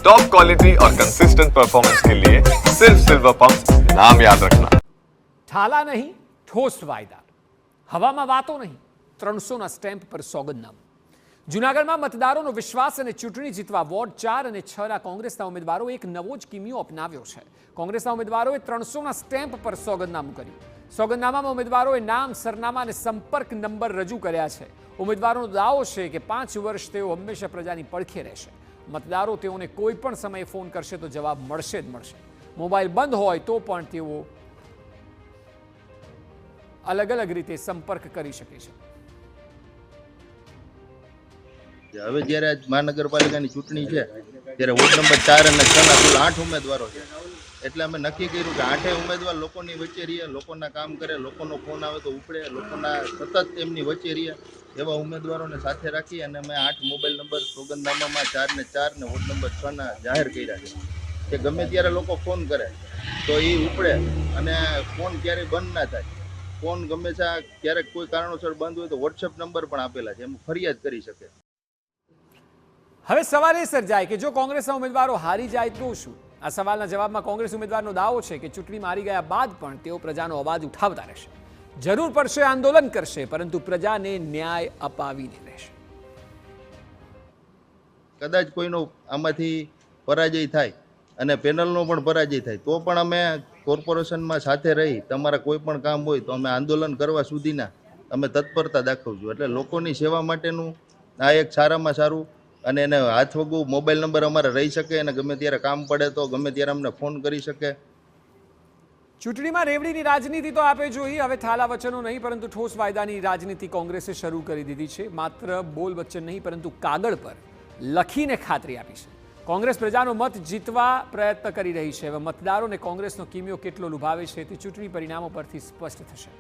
Top quality और consistent performance के लिए सिर्फ सिल्वर पंप नाम याद रखना। ઠાલા નહીં ઠોસ વાયદા, હવામાં વાતો નહીં, 300ના સ્ટેમ્પ પર સોગંદનામું. જૂનાગઢમાં મતદારોનો વિશ્વાસ અને ચૂંટણી જીતવા વોર્ડ 4 અને 6ના કોંગ્રેસના ઉમેદવારો એક નવો જ કિમિયો અપનાવ્યો છે. કોંગ્રેસના ઉમેદવારોએ 300ના સ્ટેમ્પ પર સોગંદનામું કર્યું. સોગંદનામામાં ઉમેદવારોએ નામ, સરનામા અને સંપર્ક નંબર રજૂ કર્યા છે. ઉમેદવારોનો દાવો છે કે 5 વર્ષ તેઓ હંમેશા પ્રજાની પડખે રહેશે. મતદારો તેઓને કોઈ પણ સમયે ફોન કરશે તો જવાબ મળશે જ મળશે. મોબાઈલ બંધ હોય તો પણ તેઓ અલગ અલગ રીતે સંપર્ક કરી શકે છે. હવે જ્યારે મહાનગરપાલિકાની ચૂંટણી છે ત્યારે વોર્ડ નંબર 4 અને 6ના કુલ 8 ઉમેદવારો છે. એટલે અમે નક્કી કર્યું કે 8 ઉમેદવાર લોકોની વચ્ચે રહીએ, લોકોના કામ કરે, લોકોનો ફોન આવે તો ઉપડે, લોકોના સતત એમની વચ્ચે રહીએ એવા ઉમેદવારોને સાથે રાખી અને અમે 8 મોબાઈલ નંબર સોગંદનામામાં 4 ને 4 ને વોર્ડ નંબર 6ના જાહેર કર્યા છે કે ગમે ત્યારે લોકો ફોન કરે તો એ ઉપડે અને ફોન ક્યારેય બંધ ના થાય. ફોન ગમે ત્યાં ક્યારેક કોઈ કારણોસર બંધ હોય તો વોટ્સએપ નંબર પણ આપેલા છે, એમ ફરિયાદ કરી શકે. હવે સવાલ એ સર્જાય કે જો કોંગ્રેસના ઉમેદવારો હારી જાય તો શું? આ સવાલના જવાબમાં કોંગ્રેસ ઉમેદવારનો દાવો છે કે ચૂંટણીમાં હારી ગયા બાદ પણ તેઓ પ્રજાનો અવાજ ઉઠાવતા રહેશે. જરૂર પડશે આંદોલન કરશે, પરંતુ પ્રજાને ન્યાય અપાવીને રહેશે. કદાચ કોઈનો આમાંથી પરાજય થાય અને પેનલનો પણ પરાજય થાય તો પણ અમે કોર્પોરેશનમાં સાથે રહી તમારા કોઈ પણ કામ હોય તો અમે આંદોલન કરવા સુધીના અમે તત્પરતા દાખવશું. એટલે લોકોની સેવા માટેનું આ એક સારામાં સારું અને એને હાથવગું મોબાઈલ નંબર અમારે રહી શકે અને ગમે ત્યારે કામ પડે તો ગમે ત્યારે અમને ફોન કરી શકે. ચૂંટણીમાં રેવડીની રાજનીતિ તો આપે જોઈ. હવે થાલા વચનો નહીં પરંતુ ઠોસ વાયદાની રાજનીતિ કોંગ્રેસે શરૂ કરી દીધી છે. માત્ર બોલ વચન નહીં પરંતુ કાગળ પર લખીને ખાતરી આપી છે. કોંગ્રેસ પ્રજાનો મત જીતવા પ્રયત્ન કરી રહી છે. હવે મતદારોને કોંગ્રેસનો કિમિયો કેટલો લુભાવે છે તે ચૂંટણી પરિણામો પરથી સ્પષ્ટ થશે.